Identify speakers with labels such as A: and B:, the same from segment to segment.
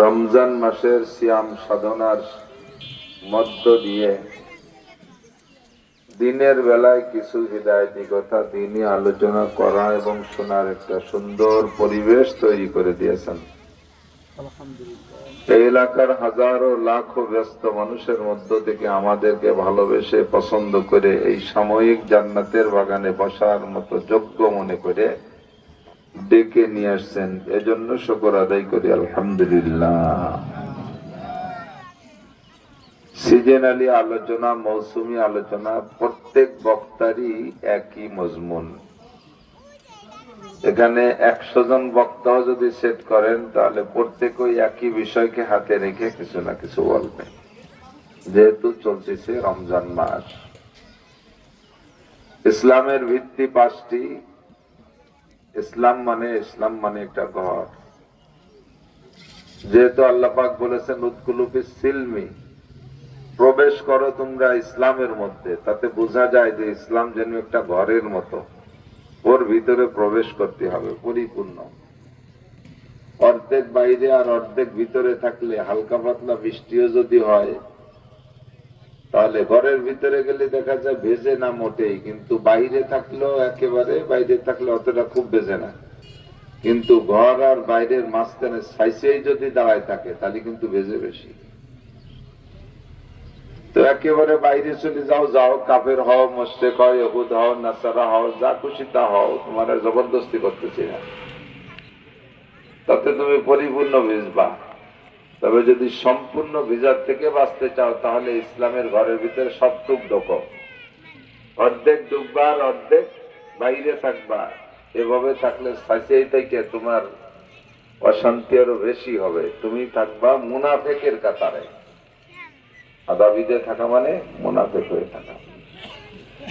A: রমজান মাসের সিয়াম সাধনার মধ্য দিয়ে দিনের বেলায় কিছু হিদায়াতি কথা দিনই আলোচনা করা এবং শোনার একটা সুন্দর পরিবেশ তৈরি করে দিয়েছেন। এই এলাকার হাজারো লাখো ব্যস্ত মানুষের মধ্য থেকে আমাদেরকে ভালোবেসে পছন্দ করে এই সাময়িক জান্নাতের বাগানে বসার মতো যোগ্য মনে করে ডেকে নিয়ে আসছেন, এজন্য শুকর আদায় করি আলহামদুলিল্লাহ। সিজনালি আলোচনা, মৌসুমী আলোচনা, প্রত্যেক বক্তারই একই মজমুন। এখানে 100 জন বক্তাও যদি সেট করেন তাহলে প্রত্যেকই একই বিষয়কে হাতে রেখে কিছু না কিছু বলবে, যেহেতু চলতেছে রমজান মাস। ইসলামের ভিত্তি 5টি। ইসলাম মানে একটা ঘর। যেহেতু আল্লাহ পাক বলেছেন উদখুলু ফিস সিলমি, প্রবেশ করো তোমরা ইসলামের মধ্যে, তাতে বোঝা যায় যে ইসলাম যেন একটা ঘরের মতো, ওর ভিতরে প্রবেশ করতে হবে পরিপূর্ণ। অর্ধেক বাইরে আর অর্ধেক ভিতরে থাকলে, হালকা পাতলা বৃষ্টিও যদি হয় তাহলে ঘরের ভিতরে গেলে দেখা যায় ভেজে না মোটেই, কিন্তু বাইরে থাকলেও একেবারে, বাইরে থাকলে অতটা খুব ভেজে না, কিন্তু ঘর আর বাইরের মাঝখানে সাইসেই যদি দাঁড়ায় থাকে তাহলে কিন্তু ভেজে বেশি। তো একেবারে বাইরে চলে যাও, কাফের হও, মুশরিক হও, ইহুদ হও, নাসারা হও, যা খুশি তা হও, তোমার জবরদস্তি করতেছি না, তাতে তুমি পরিপূর্ণ ভিজবা। তবে যদি সম্পূর্ণ ভিজার থেকে বাঁচতে চাও তাহলে ইসলামের ঘরের ভিতরে সবটুক ঢোকো, অর্ধেক ডুববা আর অর্ধেক বাইরে থাকবা। এভাবে থাকলে সাইসেই থেকে তোমার অশান্তি আরো বেশি হবে, তুমি থাকবা মুনাফেকের কাতারে। আদাবিদে থাকা মানে মুনাফেক হয়ে থাকা।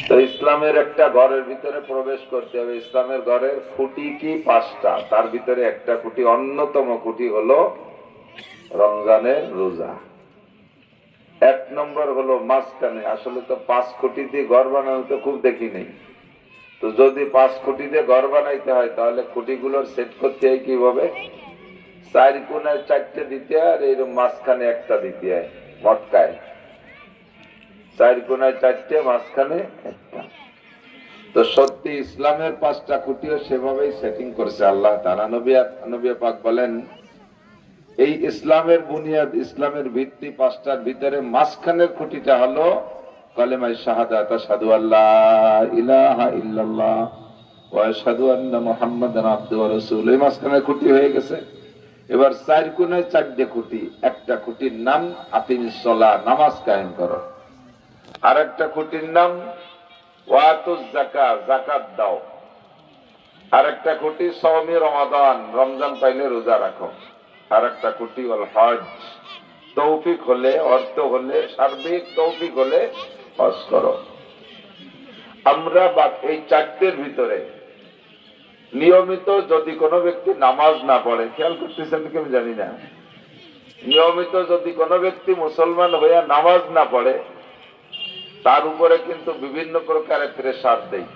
A: তো ইসলামের একটা ঘরের ভিতরে প্রবেশ করতে হবে। ইসলামের ঘরের খুঁটি কি 5টা, তার ভিতরে একটা খুঁটি, অন্যতম খুঁটি হলো রমজানের রোজা। 1 নম্বর হলো মাঝখানে। আসলে তো 5 খুঁটি দিয়ে ঘর বানানো তো খুব দেখি নেই, তো যদি 5 খুঁটি দিয়ে ঘর বানাইতে হয় তাহলে খুঁটিগুলোর সেট করতে হয় কিভাবে? 4 কোণায় 4টে দিতে হয় আর এরকম মাঝখানে একটা দিতে হয়, মটকায় 4 কোণায় 4টে, মাঝখানে একটা। তো সত্যি ইসলামের 5টা খুঁটিও সেভাবেই সেটিং করছে আল্লাহ তাআলা। নবী পাক বলেন এই ইসলামের বুনিয়াদ, ইসলামের ভিত্তি 5টার ভিতরে মাঝখানের খুঁটিটা হলো কালেমায়ে শাহাদাত, আশহাদু আল্লা ইলাহা ইল্লাল্লাহ ওয়া আশহাদু আন্না মুহাম্মাদান আবদুহু ওয়া রাসূলুহু। এই মাঝখানের খুঁটি হয়ে গেছে। এবার 4 কোণায় 4টে খুঁটি। একটা খুঁটির নাম আকিমিস সালাহ, নামাজ কায়েম করো। আর একটা খুঁটির নাম ওয়াতুজ যাকাত, যাকাত দাও। আর একটা খুঁটি সাওমি রমাদান, রমজান পাইলে রোজা রাখো। আর একটা খুঁটি হল হজ, তৌফিক হলে, অর্থ হলে, সার্বিক তৌফিক হলে হজ করো। আমরা এই 4টের ভিতরে নিয়মিত যদি কোনো ব্যক্তি নামাজ না পড়ে, খেয়াল করতেছেন কি আমি জানি না, নিয়মিত যদি কোনো ব্যক্তি মুসলমান হইয়া নামাজ না পড়ে তার উপরে কিন্তু বিভিন্ন প্রকারের প্রেসার দেয়।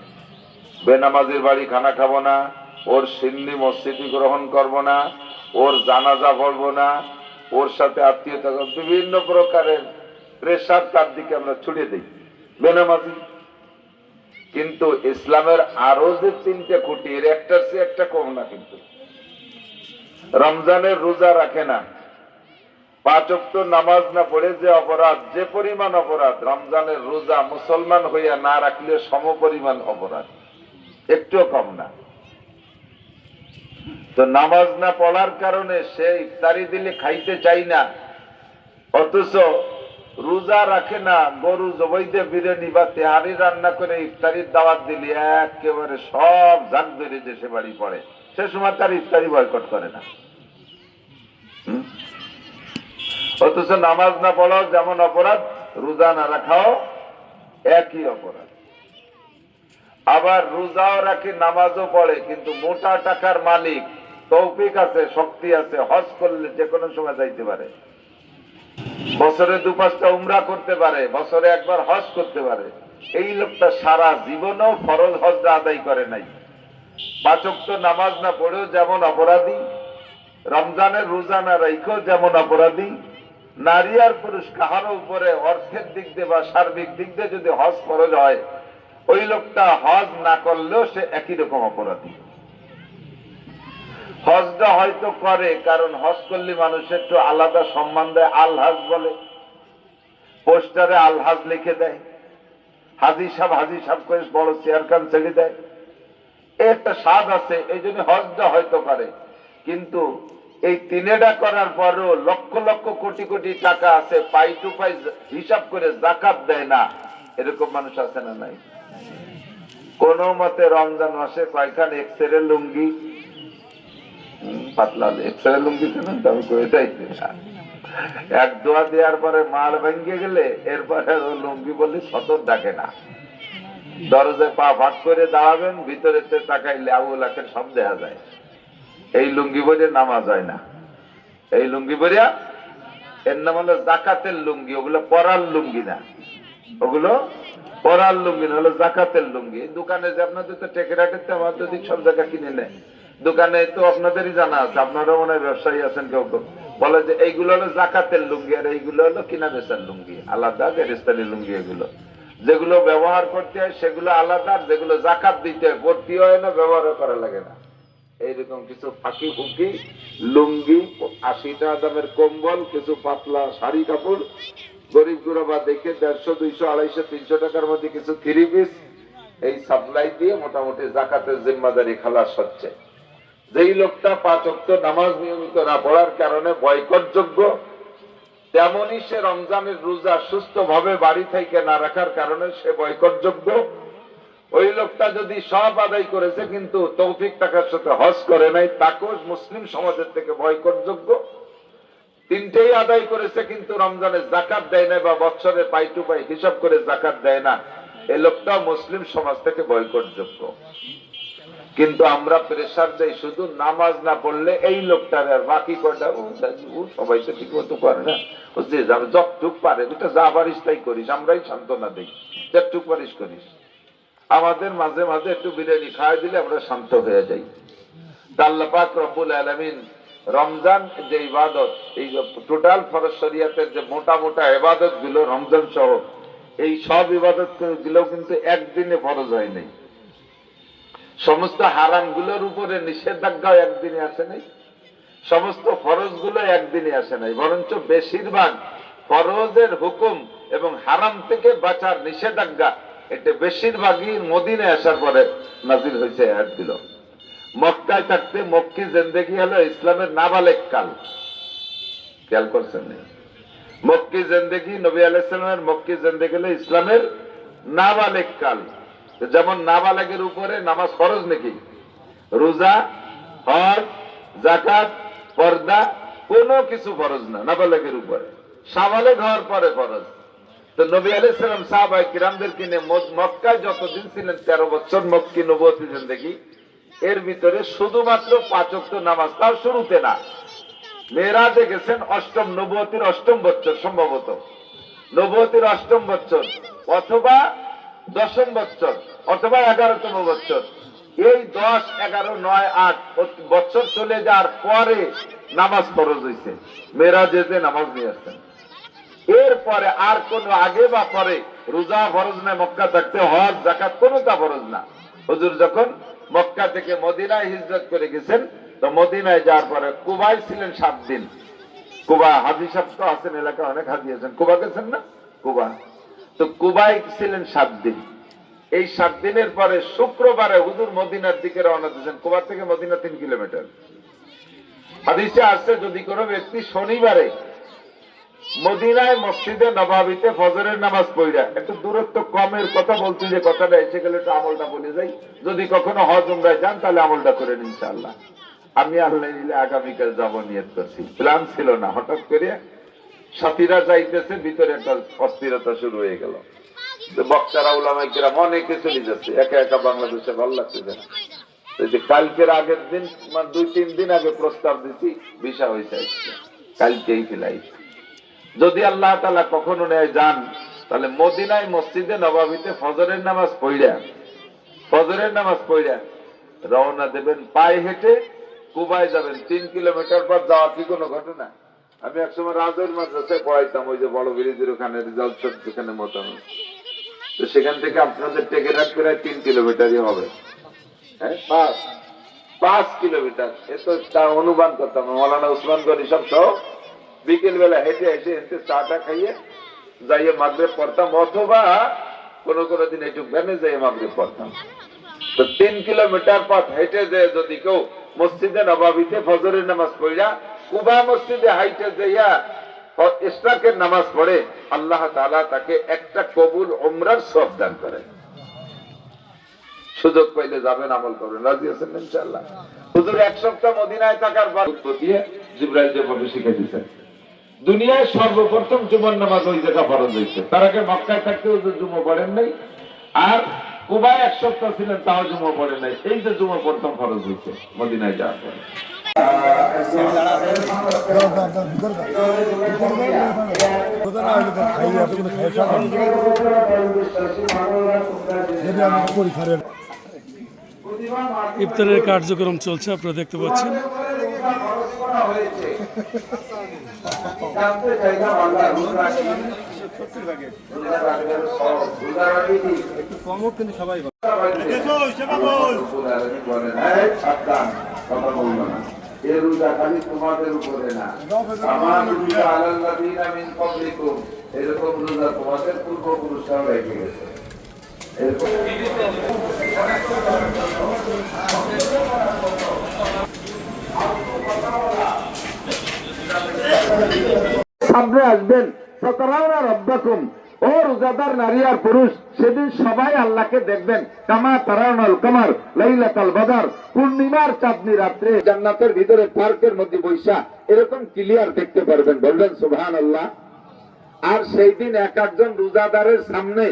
A: বেনামাজির বাড়ি খানা খাবো না, ওর সিন্নি মসজিদি গ্রহণ করবো না, ওর জানাজা পড়বো না, ওর সাথে আত্মীয়তা, বিভিন্ন প্রকারের প্রেসার তার দিকে আমরা ছুড়ে দিই বেনামাজি। কিন্তু ইসলামের আরো যে 3টে খুঁটি, এর একটার চেয়ে একটা কম না। কিন্তু রমজানের রোজা রাখে না, 5 ওয়াক্ত নামাজ না পড়ে যে অপরাধ, যে পরিমাণ অপরাধ, রমজানের রোজা মুসলমান হইয়া না রাখলে সমপরিমাণ অপরাধ, একটুও কম না। তো নামাজ না পড়ার কারণে সে ইফতারি দিলে খাইতে চাই না, অথচ রোজা রাখে না, গরু জবাইতে বিরিয়ানি বা তেহারি রান্না করে ইফতারির দাওয়াত দিলে একেবারে সব জাগ বেড়ে দেশে বাড়ি পড়ে, সে সময় তার ইফতারি বয়কট করে না। অথচ নামাজ না পড়াও যেমন অপরাধ, রোজা না রাখাও একই অপরাধ। আবার রোজাও রাখে, নামাজও পড়ে, কিন্তু মোটা টাকার মালিক, তৌফিক আছে, শক্তি আছে, হজ করলে যে কোনো সময় যাইতে পারে, বছরে 2-5টা উমরা করতে পারে, বছরে একবার হজ করতে পারে। এই লোকটা সারা জীবনও ফরজ হজটা আদায় করে নাই, 5 ওয়াক্ত নামাজ না পড়েও যেমন অপরাধী, রমজানের রোজা না রাইখো যেমন অপরাধী, নারী আর পুরুষ কাহারও উপরে অর্থের দিক দিয়ে বা সার্বিক দিক দিয়ে যদি হজ ফরজ হয়, ওই লোকটা হজ না করলেও সে একই রকম অপরাধী। হজটা হয়তো করে, কারণ হজ করলে মানুষ একটু আলাদা সম্মান দেয়, আলহাজ বলে, পোস্টারে আলহাজ লিখে দেয়, হাজি সাহেব করে বড় চেয়ারখান ছেড়ে দেয়, একটা স্বাদ আছে, এই জন্য হজটা হয়তো করে। কিন্তু এই তিনেটা করার পরও লক্ষ লক্ষ কোটি কোটি টাকা আছে, পাই টু পাই হিসাব করে জাকাত দেয় না, এরকম মানুষ আছে না নাই? কোন মতে রমজান মাসে কয়খান এক্সরে লুঙ্গি, পাতলা এক্সরে লুঙ্গি এক দোয়া দেওয়ার পরে মাল ভেঙে গেলে এরপরে লুঙ্গি বলে সতর ডাকে না। দরজায় পা ভাট করে দাঁড়াবেন, ভিতরে তাকাইলে আবু লাখের সব দেখা যায়। এই লুঙ্গি পরে নামাজ হয় না। এই লুঙ্গি পরিয়া এর নাম হলো জাকাতের লুঙ্গি, ওগুলো পরার লুঙ্গি না, ওগুলো পরার লুঙ্গি না, হলো জাকাতের লুঙ্গি। দোকানে যে আপনাদের তো টেকেরাটেতে আমার যদি সব জায়গা কিনে নেয়, দোকানে তো আপনাদেরই জানা আছে, আপনারাও মনে হয় ব্যবসায়ী আছেন, কেউ কেউ বলে যে এইগুলো হলো জাকাতের লুঙ্গি আর এইগুলো হলো কিনা বেচার লুঙ্গি, আলাদা গেরেস্তানি লুঙ্গি। এগুলো যেগুলো ব্যবহার করতে হয় সেগুলো আলাদা, যেগুলো জাকাত দিতে হয়, ভর্তি হয় না, ব্যবহার করা লাগে না। এইরকম কিছু ফাঁকি ফুকি লুঙ্গি, 80 টাকা দামের কম্বল, কিছু পাতলা শাড়ি কাপড়, গরিব গুরবা দেখে 150, 200, 250, 300 টাকার মধ্যে কিছু 3 পিস, এই সাপ্লাই দিয়ে মোটামুটি জাকাতের জিম্মাদারি খালাস হচ্ছে। যেই লোকটা 5 ওয়াক্ত নামাজ নিয়মিত না পড়ার কারণে বয়কটযোগ্য, তেমনি সে রমজানের রোজা সুস্থভাবে বাড়ি থেকে না রাখার কারণে সে বয়কটযোগ্য। ওই লোকটা যদি সব আদায় করেছে কিন্তু তৌফিক টাকার সাথে হজ করে নাই, তাকেও মুসলিম সমাজের থেকে বয়কটযোগ্য। তিনটেই আদায় করেছে কিন্তু রমজানের জাকাত দেয় না বা বছরে পাই টু পাই হিসাব করে জাকাত দেয় না, এই লোকটাও মুসলিম সমাজ থেকে বয়কটযোগ্য। কিন্তু আমরা প্রেসার দেই শুধু নামাজ না পড়লে এই লোকটার, আর বাকি কটা সবাই তো ঠিক মতো করে না, যে যাবে যতটুক পারে ওটা যা পারিস তাই করিস, আমরাই সান্ত্বনা দিই, যতটুক পারিস করিস। আমাদের মাঝে মাঝে একটু বিরিয়ানি খাওয়াই দিলে আমরা শান্ত হয়ে যাই। আল্লাহ পাক রব্বুল আলামিন রমজান যে ইবাদত, এই টোটাল ফরজ শরিয়াতের যে মোটা মোটা ইবাদত গুলো রমজান সহ, এই সব ইবাদত গুলো কিন্তু একদিনে ফরজ হয় নাই। সমস্ত হারাম গুলোর উপরে নিষেধাজ্ঞা একদিনে আসে নাই, সমস্ত ফরজ গুলো একদিনে আসে নাই, বরঞ্চ বেশিরভাগ ফরজের হুকুম এবং হারাম থেকে বাঁচার নিষেধাজ্ঞা এটা বেশিরভাগই মদিনায় আসার পরে নাজিল হয়েছে। আয়াতগুলো মক্কায় থাকতে মক্কি জিন্দেগি হলো ইসলামের নাবালেগ কাল, খেয়াল করছেন? মক্কি জিন্দেগি, নবী আলাইহিস সালামের মক্কি জিন্দেগি হলো ইসলামের নাবালেগ কাল। যেমন নাবালেগের উপরে নামাজ ফরজ নাকি? রোজা, হজ, যাকাত, পর্দা কোনো কিছু ফরজ না নাবালেগের উপরে, সাবালেগ হওয়ার পরে ফরজ। তো নবী আলাইহিস সালাম সাহাবায়ে কিরামদেরকে নিয়ে মক্কায় যতদিন ছিলেন, 13 বছর মক্কি নবুয়তি জিন্দেগি, এর ভিতরে শুধুমাত্র 5 ওয়াক্ত নামাজ, তার শুরুতে না, মেরাজে গেছেন নবুয়তির 8ম বছর, সম্ভবত নবুয়তির 8ম বছর অথবা 10ম বছর অথবা 11তম বছর। এই 10, 11, 9, 8 বছর চলে যাওয়ার পরে নামাজ ফরজ হয়েছে, মেরাজে যে নামাজ নিয়ে আসছেন। এরপরে আর কোন আগে বা পরে রোজা ফরজ না, মক্কা থাকতে হজ যাকাত কোনটা ফরজ না। হুজুর যখন মক্কা থেকে মদিনায় হিজরত করে গেছেন, তো মদিনায় যাওয়ার পরে কুবায় ছিলেন 7 দিন। কুবা হাজি সাহেব তো আছেন, এলাকা অনেক হাজি আছেন, কুবা গেছেন না? কুবা, তো কুবায় ছিলেন 7 দিন। এই 7 দিনের পরে শুক্রবারে হুজুর মদিনার দিকে রওনা দিয়েছেন। কুবা থেকে মদিনা 3 কিলোমিটার। হাদিসে আসছে যদি কোনো ব্যক্তি শনিবারে মদিনায় মসজিদে নববীতে ফজরের নামাজ পড়া, একটু দূরত্ব কমের কথা বলছি, যে কথাটা এসে গেলে একটু আমলটা বলে যাই, যদি কখনো হজ উমরায় যান তাহলে আমলটা করেন ইনশাআল্লাহ। আমি আল্লাহ নিলে আগামীকাল যাব নিয়ত করছি, প্ল্যান ছিল না, হঠাৎ করে সাথীরা যাইতেছে, ভিতরে একটা অস্থিরতা শুরু হয়ে গেল। বক্তারা উলামায়ে কিরাম অনেকে চলে যাচ্ছে, একা একা বাংলাদেশে ভালো লাগছে না। যে কালকের আগের দিন, মানে 2-3 দিন আগে প্রস্তাব দিচ্ছি, ভিসা হয়েছে কালকেই ফ্লাইট। যদি আল্লাহ তাআলা কখনো নেয় যান, তাহলে মদিনায় মসজিদে নববীতে ফজরের নামাজ পড়া রওনা দেবেন পায়ে হেঁটে কুবায় যাবেন, 3 কিলোমিটার পর যাওয়া কি কোনো ঘটনা? আমি একসময় রাজৈর মাদ্রাসায় পড়াইতাম, ওই যে বড় ব্রিজের ওখানে রেজাল্ট যেখানে মতন, তো সেখান থেকে আপনাদের টেকেরাট করে 3 কিলোমিটারই হবে। হ্যাঁ, 5 কিলোমিটার। এ তো তা অনুমান করতাম মৌলানা উসমান গনি সব সহ বিকেল বেলা হেঁটে এসে হেঁটে চাটা খাইয়ে যাইয়ে মাগরিব পড়তাম, অথবা কোনো কোনো দিন একটু ভ্যানে যাইয়ে মাগরিব পড়তাম। তো 3 কিলোমিটার পথ হেঁটে যে যদি কেউ মসজিদে নবাবিতে ফজরের নামাজ পড়া কুবা মসজিদে হাইটে যাইয়া ইশরাকের নামাজ পড়ে, আল্লাহ তাআলা তাকে একটা কবুল উমরার সওয়াব দান করেন। সুযোগ পাইলে যাবেন, আমল করবেন। রাজি আছেন ইনশাআল্লাহ? হুজুর 1 সপ্তাহ মদিনায় থাকার বরকত দিয়ে জিবরাইল যেভাবে শিখিয়ে দিয়েছেন, দুনিয়ায় সর্বপ্রথম জুমার নামাজ ওই জায়গা ফরজ হয়েছে। তার আগে মক্কায় থাকতে হুজুর জুমা পড়েন নাই, আর কুবায় 1 সপ্তাহ ছিলেন তাও জুমা পড়েন নাই। এই যে জুমা প্রথম ফরজ হয়েছে মদিনায় যাওয়ার পরে।
B: ইফতারের কার্যক্রম চলছে, আপনারা দেখতে পাচ্ছেন।
C: সবাই
A: তোমাদের উপরে না, এরকম রোজা তোমাদের পূর্বপুরুষরাও রেখে গেছে। সামনে আসবেন রব্বাকুম, ও রোজাদার নারী আর পুরুষ, সেদিন সবাই আল্লাহকে দেখবেন কামা তারাউনাল কামার লাইলাতাল বদর, পূর্ণিমার চাঁদনি রাত্রে জান্নাতের ভিতরে পার্কের মধ্যে বৈশা এরকম ক্লিয়ার দেখতে পারবেন। বলবেন সুবহানাল্লাহ। আর সেই দিন এক একজন রোজাদারের সামনে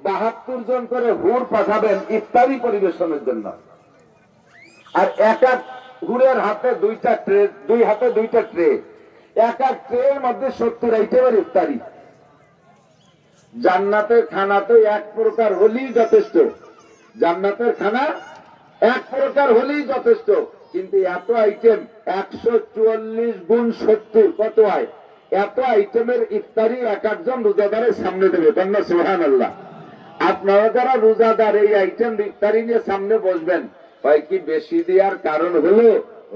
A: 72 জন করে হুর পাঠাবেন ইফতারি পরিবেশনের জন্য। আর এক এক হুরের হাতে 2টা ট্রে, 2 হাতে 2টা ট্রে, এক এক ট্রের মধ্যে 70 আইটেমের ইফতারি। জান্নাতের খানা তো এক প্রকার হলেই যথেষ্ট, জান্নাতের খানা এক প্রকার হলেই যথেষ্ট, কিন্তু এত আইটেম 144 গুণ 70 কত হয়? এত আইটেমের ইফতারি এক একজন রোজাদারের সামনে দেবে। কন্যা সুবহানাল্লাহ। আপনারা যারা রোজাদার এই আইটেম ইফতারি নিয়ে সামনে বসবেন, হয় কি বেশি দেওয়ার কারণ হলো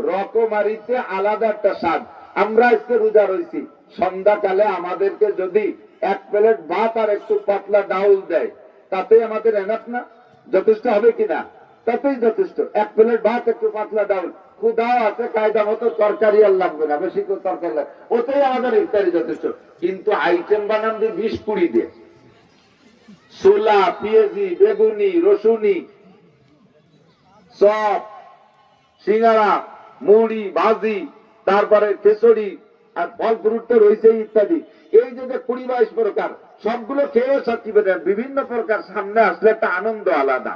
A: রকমারিতে আলাদা একটা স্বাদ। আমরা আজকে রোজা রয়েছি, সন্ধ্যাকালে আমাদেরকে যদি 1 প্লেট ভাত আর একটু পাতলা ডাউল দেয়, তাতে আমাদের এনাফ না? যথেষ্ট হবে কিনা? তাতেই যথেষ্ট। 1 প্লেট ভাত একটু পাতলা ডাউল, ক্ষুধাও আছে, কায়দা মতো তরকারি আর লাগবে না, বেশি করে তরকারি লাগবে, ওতেই আমাদের ইফতারি যথেষ্ট। কিন্তু আইটেম বানান দিয়ে 20-20 দিয়ে, ছোলা, পেঁয়াজি, বেগুনি, রসুনি, চপ, সিঙ্গারা, মুড়ি, ভাজি, তারপরে খিচুড়ি, আর ফল ফ্রুট তো রয়েছে ইত্যাদি। এই যে 20-22 প্রকার, সবগুলো খেয়ে শক্তি পেতেন। বিভিন্ন প্রকার সামনে আসলে একটা আনন্দ আলাদা।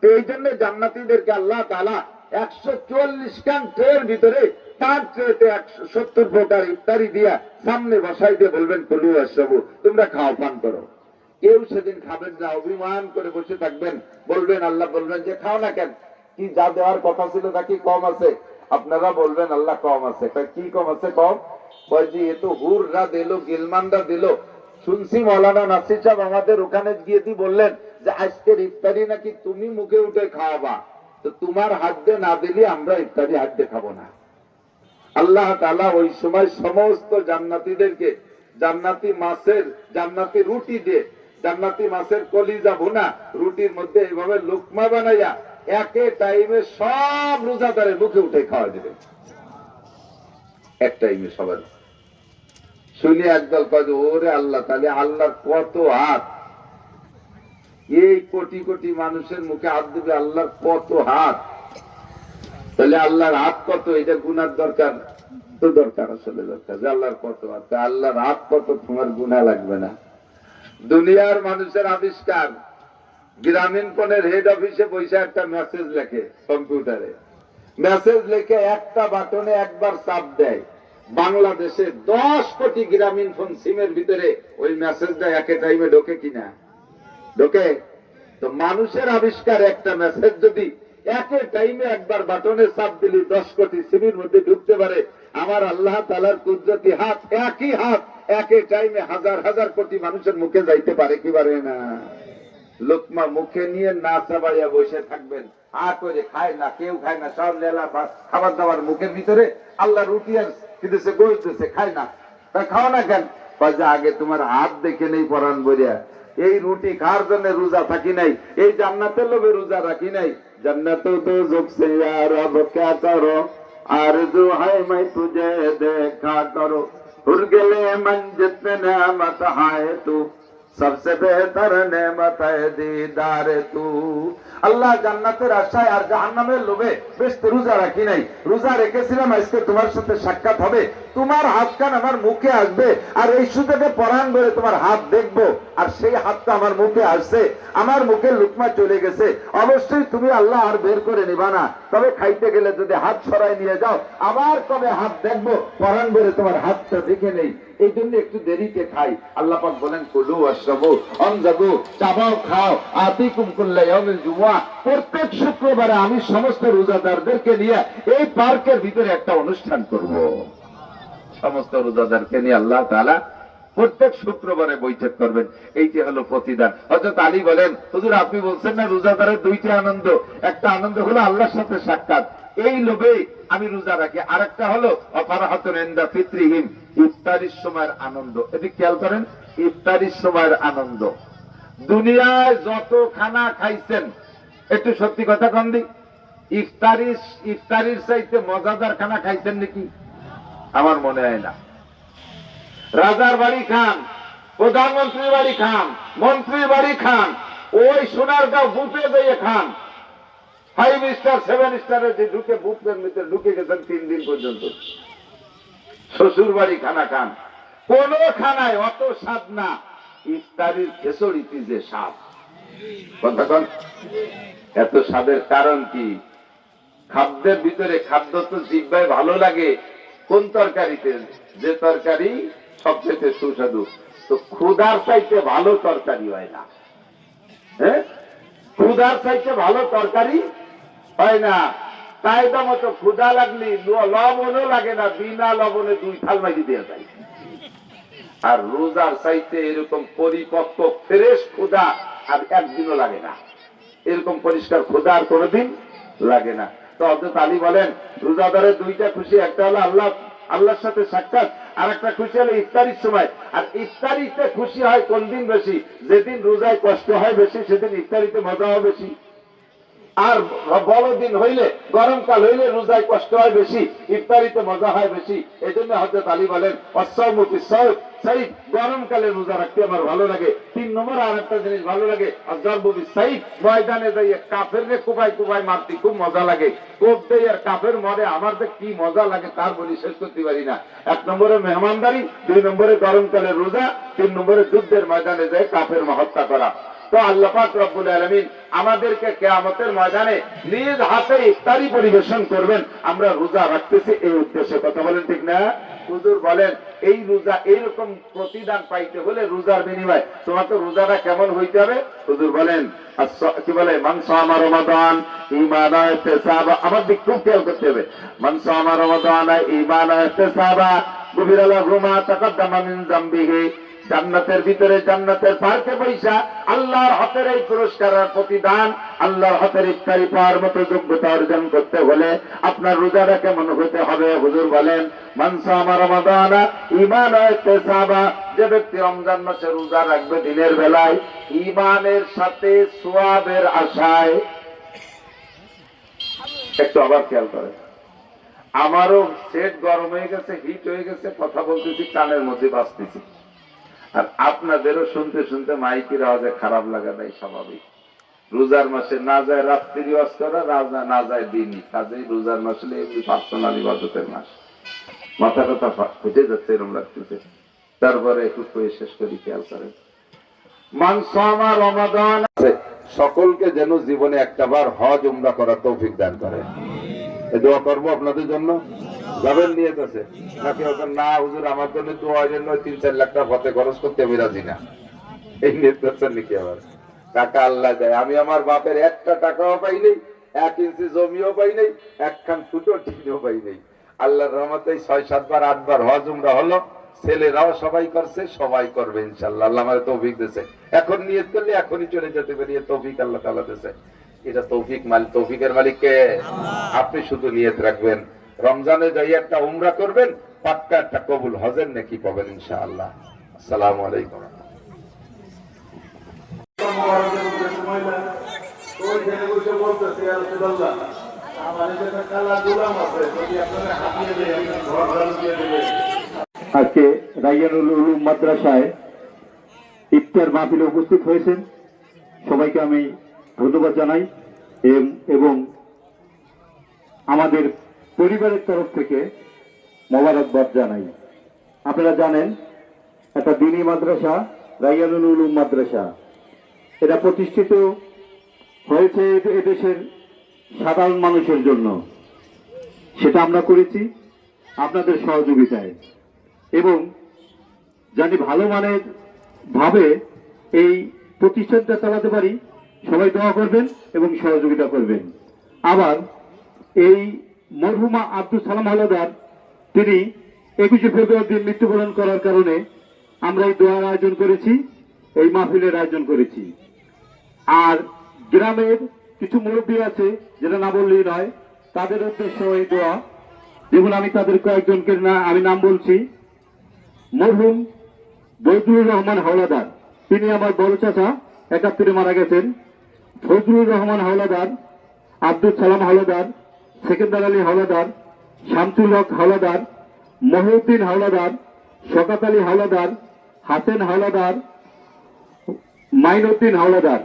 A: তো এই জন্য জান্নাতীদেরকে আল্লাহ তাআলা 144 খান ট্রের ভিতরে তার ট্রেতে 170 প্রকার ইফতারি দিয়া সামনে বসাই দিয়ে বলবেন কুলু ওয়াশরাবু, তোমরা খাও পান করো। কেউ সেদিন খাবেন না, অভিমান করে বসে থাকবেন, বলবেন, আল্লাহ বলবেন যে খাও না কেন, কি যা দেওয়ার কথা ছিল তা কি কম আছে? আপনারা বলবেন আল্লাহ কম আছে। কি কম আছে? কম জি, এ তো হুররা দিল, গিলমানরা দিল। শুনছি মৌলানা নাসির সাহেব আমাদের ওখানে গিয়ে বললেন যে আজকের ইফতারি নাকি তুমি মুখে উঠে খাওয়াবা, তো তোমার হাত দিয়ে না দিলে আমরা ইফতারি হাত দিয়ে খাবো না। আল্লাহ তাআলা ওই সময় সমস্ত জান্নাতীদেরকে জান্নাতি মাছের, জান্নাতি রুটি দিয়ে, জান্নাতি মাছের কলিজা ভুনা রুটির মধ্যে এইভাবে লুকমা বানাইয়া একে টাইমে সব রোজাদারের মুখে উঠে খাওয়া দিবে। এক টাইমে সবার। শুনে একদল কয়, ওরে আল্লাহ, তাহলে আল্লাহর কত হাত, এই কোটি কোটি মানুষের মুখে হাত দিবে আল্লাহর কত হাত, তাহলে আল্লাহর হাত কত? এটা গুনার দরকার তো দরকার, আসলে দরকার যে আল্লাহর কত হাত। আল্লাহর হাত কত তোমার গুনাহ লাগবে না। দুনিয়ার মানুষের আবিষ্কার, গ্রামীণ ফোনের হেড অফিসে বসে একটা মেসেজ লেখে কম্পিউটারে, মেসেজ লিখে একটা বাটনে একবার চাপ দেয়। বাংলাদেশে 10 কোটি গ্রামীণ ফোন সিমের ভিতরে ওই মেসেজটা একে টাইমে ঢোকে কিনা? ঢোকে। তো মানুষের আবিষ্কার একটা মেসেজ যদি একে টাইমে একবার বাটনে চাপ দিলি 10 কোটি সিমির মধ্যে ঢুকতে পারে। আমার আল্লাহ তাআলার কুদরতি হাত, একই হাত একে টাইমে হাজার হাজার কোটি মানুষের মুখে যাইতে পারে কি পারে না? লোকমা মুখে নিয়ে না চাবাইয়া বসে থাকবেন, আ করে খায় না, কেউ খায় না, সব লেলা খাবার দাবার মুখের ভিতরে। আল্লাহ রুটি আর দিতেছে, গোশ দিতেছে, খায় না। তা খাও না কেন? যে আগে তোমার হাত দেখে নেই পরাণ বলিয়া, এই রুটি খাওয়ার জন্য রোজা থাকি নাই, এই জান্নাতের লোভে রোজা রাখি নাই। জান্নাত তো যোগছে আর अब क्या करो, आरज़ू है मैं तुझे देखा करो, हुर गले मन जितने नेमत है तू, सबसे बेहतर नेमत है दीदार तू। আল্লাহ জান্নাতের আশায় আর জাহান্নামের লোভে বেশ রোজা রাখি নাই, রোজা রেখেছিলাম আজকে তোমার সাথে সাক্ষাৎ হবে, তোমার হাত কান আমার মুখে আসবে, আর এই সুযোগে পরাণ বলে তোমার হাত দেখবো, আর সেই হাতটা আমার মুখে আসছে, আমার মুখে লুকমা চলে গেছে। অবশ্যই তুমি আল্লাহ আর বের করে নিবা না, তবে খাইতে গেলে যদি হাত সরাই নিয়ে যাও, আবার কবে হাত দেখবো, পরাণ বলে তোমার হাতটা দেখে নেই। এই জন্য একটু দেরিতে খাই। আল্লাহ পাক বলেন কুলু ওয়াশরাবু আনজাবু, চাবাও খাও, আতিকুম কুল্লা ইয়াউমিল জুমআ। প্রত্যেক শুক্রবারে আমি সমস্ত রোজাদারদেরকে নিয়ে এই পার্কের ভিতরে একটা অনুষ্ঠান করব। সমস্ত রোজাদারকে নিয়ে আল্লাহ তাআলা প্রত্যেক শুক্রবারে বৈঠক করবেন। এইটি হলো প্রতিদান। হযরত আলী বলেন, হুজুর আপনি বলছেন না রোজাদারের দুইটি আনন্দ, একটা আনন্দ হলো আল্লাহর সাথে সাক্ষাৎ, এই লোভে আমি রোজা রাখি, আরেকটা হলো অফারাহাতুন ইনদা ফিতরিহিম, ইফতারির সময়ের আনন্দ। এটি খেয়াল করেন, ইফতারির সময়ের আনন্দ। দুনিয়ায় যত খানা খাইছেন, একটু সত্যি কথা কন দি, ইফতারির চাইতে মজাদার খানা খাইছেন নাকি? আমার মনে হয় না। রাজার বাড়ি খান, প্রধানমন্ত্রীর বাড়ি খান, মন্ত্রীর বাড়ি খান, ওই সোনারগাঁও বুফে দিয়ে খান, 5 স্টার 7 স্টারের যে ঢুকে বুফের ভিতরে ঢুকে গেছেন 3 দিন পর্যন্ত। শ্বশুর বাড়ি খানা খান, কোন খানায় অত স্বাদ না, ইফতারির খিচুড়িতে যে স্বাদ। কথা কন, এত স্বাদের কারণ কি? খাদ্যের ভিতরে, খাদ্য তো জিহ্বায় ভালো লাগে কোন তরকারিতে? যে তরকারি সবচেয়ে সুস্বাদু। তো ক্ষুধার চাইতে ভালো তরকারি হয় না, হ্যাঁ, ক্ষুধার চাইতে ভালো তরকারি হয় না। কায়দা মতো ক্ষুধা লাগলি লবণও লাগে না, বিনা লবণে 2 থাল মাইজি দিয়ে যায়। আর রোজার চাইতে এরকম পরিপক্ক ফ্রেশ ক্ষুধা আর একদিনও লাগে না, এরকম পরিষ্কার ক্ষুধা আর কোনোদিন লাগে না। তো হযরত আলী বলেন, রোজাদারের দুইটা খুশি, একটা হলো আল্লাহর সাথে সাক্ষাৎ, আর একটা খুশি হলো ইফতারির সময়। আর ইফতারিতে খুশি হয় কোন দিন বেশি? যেদিন রোজায় কষ্ট হয় বেশি, সেদিন ইফতারিতে মজাও বেশি। আর বড় দিন হইলে, গরমকাল হইলে রোজায় কষ্ট হয় বেশি, ইফতারিতে মজা হয় বেশি। এই জন্য হযরত আলী বলেন, অসসাউমু ফিস-সাইফ, সাইফ, গরমকালে রোজা রাখতে আমার ভালো লাগে। 3 নম্বর আর একটা জিনিস ভালো লাগে, আযযারবু বিস-সাইফ, ময়দানে যাইয়ে কাফেররে কুবাই কুবাই মারতে খুব মজা লাগে। কোপ দেই আর কাফের মরে, আমার যে কি মজা লাগে তার বলি শেষ করতে পারি না। 1 নম্বরে মেহমানদারি, 2 নম্বরে গরমকালে রোজা, 3 নম্বরে যুদ্ধের ময়দানে যায় কাফের হত্যা করা। তো আল্লাহ পাক রব্বুল আলামিন আমাদেরকে কিয়ামতের ময়দানে নিজ হাতে ইফতারি পরিবেশন করবেন, আমরা রোজা রাখতেছি এই উদ্দেশ্যে। কথা বলেন ঠিক না? হুজুর বলেন, এই রোজা এইরকম প্রতিদান পাইতে হলে রোজার বিনিময় তোমাকে রোজাটা কেমন হইতে হবে? হুজুর বলেন, কি বলে, মান সামা রমাদান ঈমানান ওয়া ইহতিসাবা। আমার দিক খুব খেয়াল করতে হবে। মান সামা রমাদান ঈমানান ওয়া ইহতিসাবা গুফিরা লাহু মা তাকাদ্দামা মিন যামবিহি। জান্নাতের ভিতরে, জান্নাতের পার্কে পয়সা, আল্লাহর হাতের এই পুরস্কার আর প্রতিদান, আল্লাহর হাতের ইফতারি পাওয়ার মতো যোগ্যতা অর্জন করতে হলে আপনার রোজাটা কেমন হতে হবে? হুজুর বলেন, মান সামা রমাদান ঈমানান ওয়া ইহতিসাবা, যে ব্যক্তি রমজান মাসে রোজা রাখবে দিনের বেলায় ঈমানের সাথে সওয়াবের আশায়। একটু আবার খেয়াল করেন, আমারও সেট গরম হয়ে গেছে, হিট হয়ে গেছে, কথা বলতেছি কানের মধ্যে বাজতেছি, আর আপনাদেরও শুনতে শুনতে মাইকের আওয়াজে খারাপ লাগাটাই স্বাভাবিক। রোজার মাসে না যায় রাত্রি ওয়াজ করা, না যায় দিনই, কাজেই রোজার মাসে এমনি পার্সোনাল ইবাদতের মাস। মাথা কথা ফুটে যাচ্ছে, এরকম লাগতেছে। তারপরে একটু কয়ে শেষ করি, খেয়াল করেন, মান সামা রমাদান, সকলকে যেন জীবনে একটাবার হজ উমরা করার তৌফিক দান করে। এই দোয়া করবো আপনাদের জন্য। যাবেন নিয়ত আছে নাকি? না হুজুর, আমার জন্য দোয়ার জন্য 3-4 লাখ টাকা পথে খরচ করতে আমি রাজি না, এই নিয়ত করছেন নাকি? আবার টাকা আল্লাহ দেয়, আমি আমার বাপের একটা টাকাও পাইনি, 1 ইঞ্চি জমিও পাই নাই, একখান ফুটো টিনও পাই নাই। আল্লাহর রহমতে 6-7 বার 8 বার হজ উমরা হলো, ছেলেরাও সবাই করছে, সবাই করবে ইনশাআল্লাহ। আল্লাহ আমাদের তৌফিক দিয়েছে। এখন নিয়ত করলে এখনই চলে যেতে পারি, এই তৌফিক আল্লাহ তাআলা দিয়েছে। এটা তৌফিকের মালিক কে? আপনি শুধু নিয়ত রাখবেন, রমজানে যাই একটা উমরা করবেন, পাক্কা একটা কবুল হজের নেকি পাবেন ইনশাআল্লাহ। আসসালামু আলাইকুম।
C: আজকে রাইয়ানুল উলুম মাদ্রাসায় ইফতার মাহফিলে উপস্থিত হয়েছেন সবাইকে আমি ধন্যবাদ জানাই এবং আমাদের পরিবারের তরফ থেকে মোবারকবাদ জানাই। আপনারা জানেন একটা দ্বীনি মাদ্রাসা রাইয়ানুল উলুম মাদ্রাসা, এটা প্রতিষ্ঠিত হয়েছে এদেশের সাধারণ মানুষের জন্য। সেটা আমরা করেছি আপনাদের সহযোগিতায়, এবং জানি ভালো মানের ভাবে এই প্রতিষ্ঠানটা চালাতে পারি। সবাই দোয়া করবেন এবং সহযোগিতা করবেন। আবার এই মরহুমা আব্দুল সালাম হাওলাদার, তিনি 21শে ফেব্রুয়ারি দিন মৃত্যুবরণ করার কারণে আমরা এই দোয়ার আয়োজন করেছি, এই মাহফিলের আয়োজন করেছি। আর গ্রামের কিছু মুরব্বী আছে, যেটা না বললেই নয়, তাদের উদ্দেশ্য এই দোয়া। যেমন আমি তাদের কয়েকজনকে আমি নাম বলছি। মরহুম বজলুর রহমান হাওলাদার, তিনি আমার বড় চাচা, 71-এ মারা গেছেন। ফজলুর রহমান হাওলাদার, আব্দুল সালাম হাওলাদার, সেকেন্দার আলী হাওলাদার, শামসুল হক হাওলাদার, মহিউদ্দিন হাওলাদার, শওকত আলী হাওলাদার, হাসেন হাওলাদার, মাইনুদ্দিন হাওলাদার,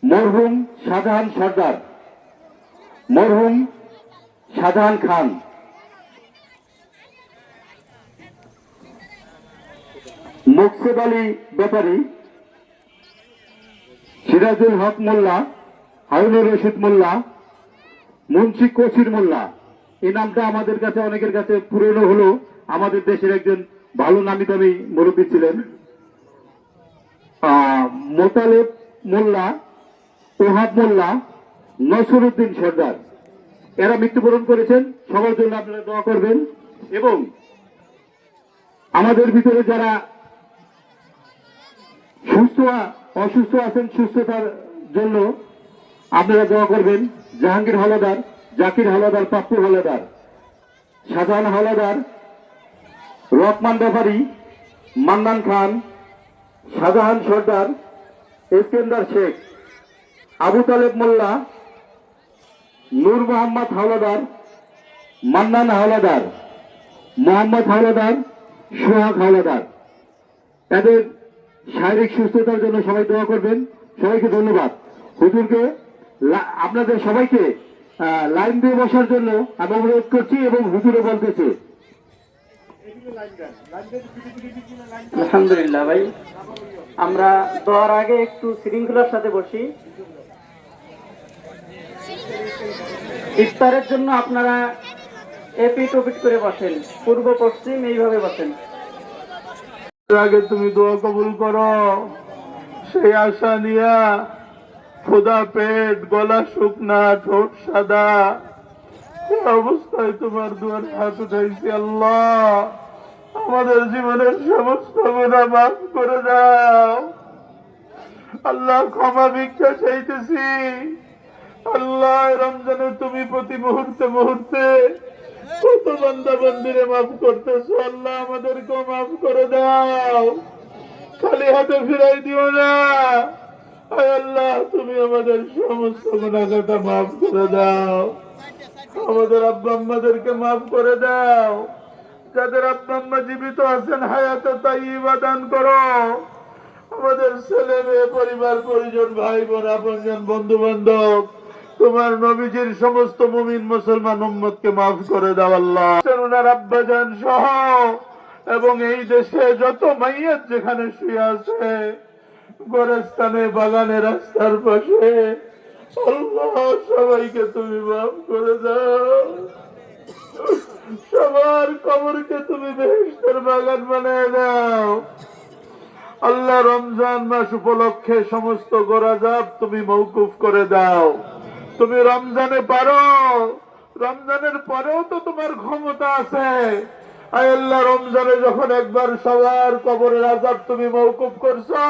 C: মরহুম শাহজাহান সর্দার, মরহুম শাহজাহান খান, মুকসেদ আলী ব্যাপারী, সিরাজুল হক মোল্লা, হারুনুর রশিদ মোল্লা, মুন্সি কসির মোল্লা। এই নামটা আমাদের কাছে অনেকের কাছে পুরনো হলো, আমাদের দেশের একজন ভালো নামি দামি মুরব্বী ছিলেন। মোতালেব মোল্লা, ওহাব মোল্লা, নসরুদ্দিন সর্দার, এরা মৃত্যুবরণ করেছেন। সবার জন্য আপনারা দোয়া করবেন, এবং আমাদের ভিতরে যারা অসুস্থ আছেন, সুস্থতার জন্য আপনারা দোয়া করবেন। জাহাঙ্গীর হাওলাদার, জাকির হাওলাদার, পাপ্পু হাওলাদার, শাহজাহান হাওলাদার, রহমান ব্যাপারী, মান্নান খান, শাহজাহান সর্দার, ইস্কেন্দার শেখ, আবু তালেব মোল্লা, নূর মোহাম্মদ হাওলাদার, মান্নান হাওলাদার, মোহাম্মদ হাওলাদার, সোহাগ হাওলাদার, এদের শারীরিক সুস্থতার জন্য সবাই দোয়া করবেন। সবাইকে ধন্যবাদ। হুজুরকে, আপনাদের সবাইকে লাইন দিয়ে বসার জন্য আমি অনুরোধ করছি, এবং হুজুরও বলতেছে।
D: আলহামদুলিল্লাহ ভাই, আমরা দোয়ার আগে একটু শৃঙ্খলার সাথে বসি। ইফতারের জন্য আপনারা এপিট ওপিট করে বসেন, পূর্ব পশ্চিম এইভাবে বসেন।
E: আগে তুমি দোয়া কবুল করো, সেই আশা নিয়া খোদা পেট, গলা শুকনা, ঠোঁট সাদা অবস্থায় তোমার দুয়ারে হাত উঠাইছি। আল্লাহ, আমাদের জীবনের সমস্ত গুনাহ মাফ করে দাও। আল্লাহ, ক্ষমা ভিক্ষা চাইতেছি। আল্লাহ, রমজানে তুমি প্রতি মুহূর্তে মুহূর্তে কত বান্দা বান্দিরে মাফ করতেছো। আল্লাহ, আমাদেরকেও মাফ করে দাও, খালি হাতে ফিরাই দিও না। আয় আল্লাহ, তুমি আমাদের সমস্ত গুনাহটা মাফ করে দাও। আমাদের আব্বা আম্মাদেরকে মাফ করে দাও। যাদের আব্বা আম্মা জীবিত আছেন, হায়াতে তাইয়্যিবা দান করো। আমাদের ছেলে মেয়ে, পরিবার পরিজন, ভাই বোন, আপনজন, বন্ধু বান্ধব, তোমার নবীজির সমস্ত মুমিন মুসলমান উম্মতকে মাফ করে দাও আল্লাহ। ওনার আব্বাজান সহ এবং এই দেশে যত মাইয়াত যেখানে শুয়ে আছে, গোরস্থানে, বাগানে, রাস্তার পাশে, আল্লাহ সবাইকে তুমি মাফ করে দাও। সবার কবরকে তুমি বেহেশতের বাগান বানায় দাও। আল্লাহ রমজান মাস উপলক্ষে সমস্ত গোরাজাব তুমি মওকুফ করে দাও। তুমি রমজানে পারো, রমজানের পরেও তো তোমার ক্ষমতা আছে। আয় আল্লাহ, রমজানে যখন একবার সবার কবরের আযাব তুমি মওকুফ করছো,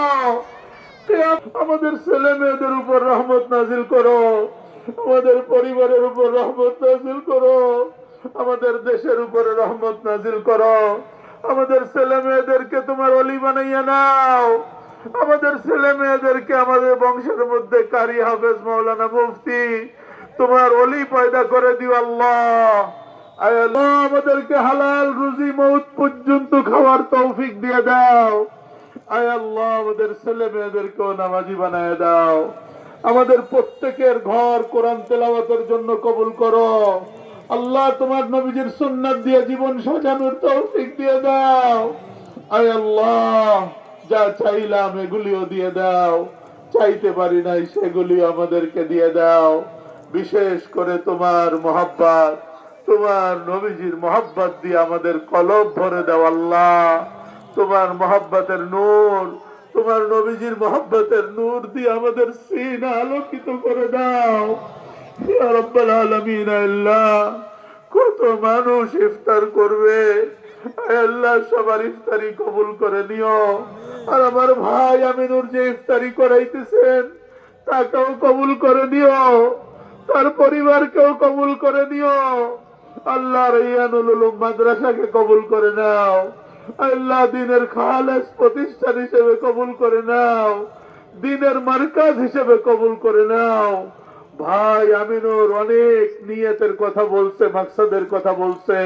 E: আমাদের ছেলে মেয়েদের উপর রহমত নাজিল করো, আমাদের পরিবারের উপর রহমত নাজিল করো, আমাদের দেশের উপরে রহমত নাজিল করো। আমাদের ছেলে মেয়েদেরকে তোমার ওলি বানাইয়া নাও। আমাদের ছেলে মেয়েদেরকে আমাদের বংশের মধ্যে কারি, হাফেজ, মাওলানা, মুফতি তোমার ওলি পয়দা করে দিও আল্লাহ। আয় আল্লাহ, আমাদেরকে হালাল রুজি মউত পর্যন্ত খাওয়ার তৌফিক দিয়ে দাও। আয় আল্লাহ, আমাদের ছেলে মেয়েদেরকেও নামাজি বানায় দাও। আমাদের প্রত্যেকের ঘর কোরআন তেলাওয়াতের জন্য কবুল করো আল্লাহ। তোমার নবীজির সুন্নাত দিয়ে জীবন সাজানোর তৌফিক দিয়ে দাও। আয় আল্লাহ, যা চাইলাম এগুলিও দিয়ে দাও, চাইতে পারি নাই সেগুলিও আমাদেরকে দিয়ে দাও। বিশেষ করে তোমার মহব্বত, তোমার নবীজির মহব্বত দিয়ে আমাদের কলব ভরে দাও আল্লাহ। তোমার মহব্বতের নূর, তোমার নবীজির মহব্বতের নূর দিয়ে আমাদের সিনা আলোকিত করে দাও ইয়া রাব্বাল আলামিন। আল্লাহ, কত মানুষ ইফতার করবে, আল্লাহ সবার ইফতারি কবুল করে নিও। আর আমার ভাই আমিনুর যে ইফতারি করাইতেছেন তাকেও কবুল করে নিও, তার পরিবারকেও কবুল করে নিও আল্লাহ। রাইয়ানুল উলুম মাদ্রাসাকে কবুল করে নাও আল্লাহ, দিনের খালেস প্রতিষ্ঠান হিসেবে কবুল করে নাও, দিনের মার্কাজ হিসেবে কবুল করে নাও। ভাই আমিনুর অনেক নিয়তের কথা বলছে, মাকসাদের কথা বলছে,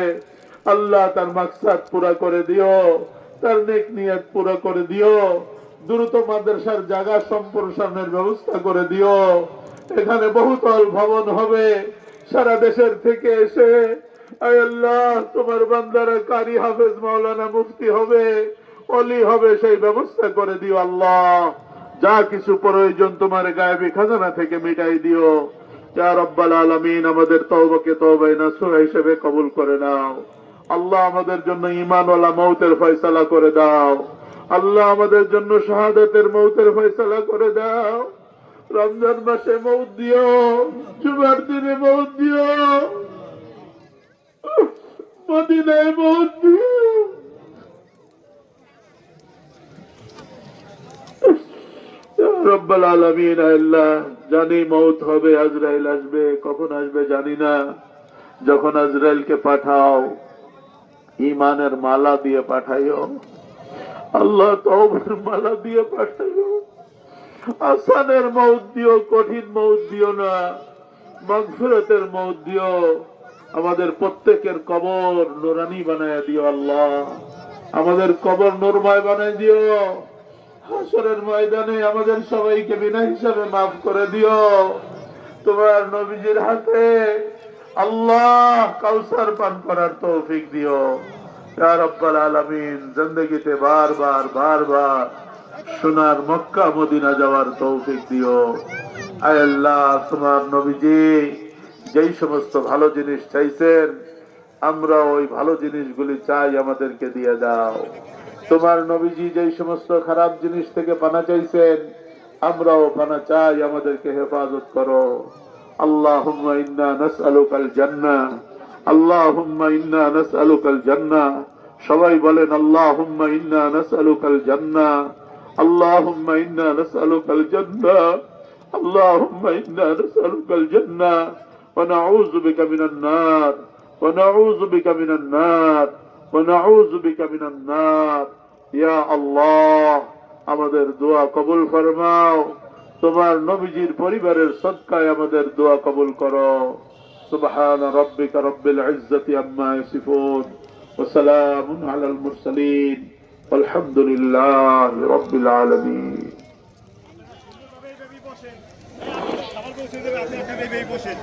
E: আল্লাহ তার মাকসাদ পুরা করে দিও, তার নেক নিয়ত পুরা করে দিও। দ্রুত মাদ্রাসার জায়গা সম্প্রসারণের ব্যবস্থা করে দিও। এখানে বহুতল ভবন হবে, সারা দেশের থেকে এসে আয় আল্লাহ তোমার বান্দারা কারি, হাফেজ, মাওলানা, মুফতি হবে, ওলি হবে, সেই ব্যবস্থা করে দিও আল্লাহ। যা কিছু প্রয়োজন তোমার গায়েবী খাজানা থেকে মিটাই দিও ইয়া রাব্বাল আলামিন। আমাদের তওবাকে তওবায়ে নাসুহা হিসেবে কবুল করে নাও আল্লাহ। আমাদের জন্য ঈমানওয়ালা মওতের ফয়সালা করে দাও আল্লাহ। আমাদের জন্য শাহাদাতের মওতের ফয়সালা করে দাও। রমজান মাসে মওত দিও, জুমার দিনে মওত দিও, মদিনায় মওত দিও। রব্বাল আলামিন, আল্লাহ জানি মওত হবে, আজরাইল আসবে, কখন আসবে জানি না। যখন আজরাইলকে পাঠাও ঈমানের মালা দিয়ে পাঠাইও আল্লাহ, তওবার মালা দিয়ে পাঠাইও। আসানের মওত দিও, কঠিন মওত দিও না, মাগফিরাতের মওত দিও। আমাদের প্রত্যেকের কবর নুরানি বানায় দিও আল্লাহ। আমাদের কবর নূরময় বানায় দিও। হাসরের ময়দানে আমাদের সবাইকে বিনা হিসাবে মাফ করে দিও। তোমার নবীজির হাতে আল্লাহ কাউসার পান করার তৌফিক দিও ইয়া রাব্বাল আলামিন। জিন্দেগিতে বারবার বারবার সোনার মক্কা মদিনা যাওয়ার তৌফিক দিও। আয় আল্লাহ, তোমার নবীজি যেই সমস্ত ভালো জিনিস চাইছেন আমরা ওই ভালো জিনিসগুলি চাই, আমাদেরকে দিয়ে দাও। তোমার নবীজি যেই সমস্ত খারাপ জিনিস থেকে পানা চাইছেন আমরাও পানা চাই, আমাদেরকে হেফাজত করো। আল্লাহুম্মা ইন্না নাসআলুকাল জান্নাহ, আল্লাহুম্মা ইন্না নাসআলুকাল জান্নাহ। সবাই বলেন আল্লাহুম্মা ইন্না নাসআলুকাল জান্নাহ, আল্লাহুম্মা ইন্না নাসআলুকাল জান্নাহ, আল্লাহুম্মা ইন্না নাসআলুকাল জান্নাহ ওয়া নাউযু বিকা মিনান নার, ওয়া নাউযু বিকা মিনান নার, ওয়া নাউযু বিকা মিনান নার। ইয়া আল্লাহ, আমাদের দোয়া কবুল ফরমাও। তোমার নবীজির পরিবারের সদকায় আমাদের দোয়া কবুল করো। সুবহান রাব্বিকা রাব্বিল ইজ্জাতি আম্মা ইয়াসিফুন ওয়া সালামুন আলাল মুরসালিন ওয়ালহামদুলিল্লাহি রাব্বিল আলামিন।
F: আমার বসে দেবে, আপনি বসেন।